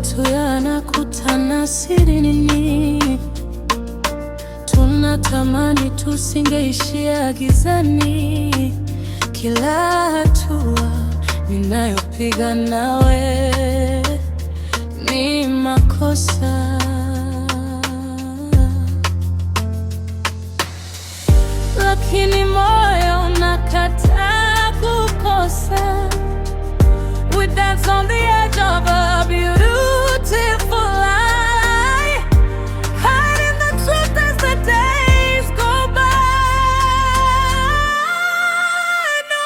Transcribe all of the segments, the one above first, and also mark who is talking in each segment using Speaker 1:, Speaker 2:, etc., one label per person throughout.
Speaker 1: yetu yanakutana siri nini? Tunatamani tusingeishia gizani. Kila hatua ninayopiga nawe ni makosa, lakini moyo unakataa kukosa. We dance on the edge of a beautiful lie, hiding the truth as the days go by. No,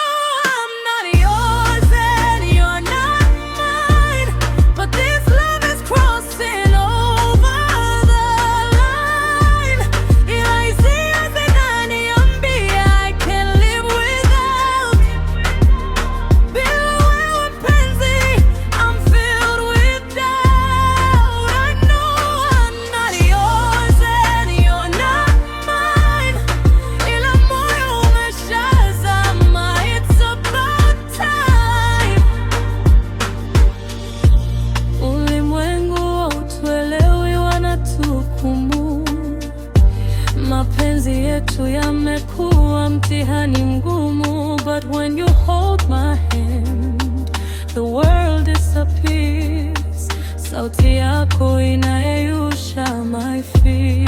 Speaker 1: I'm not yours and you're not mine, but this love is crossing over the line. Hisia zinaniambia I can't live without. Bila wewe mpenzi, I'm filled with doubt. I know I'm not yours and you're not mine, ila moyo umeshazama. It's about time. Ulimwengu hautuelewi, wanatuhukumu. Mapenzi yetu yamekuwa mtihani mgumu, but when you hold my hand, the world disappears. Sauti yako inayeyusha my fears.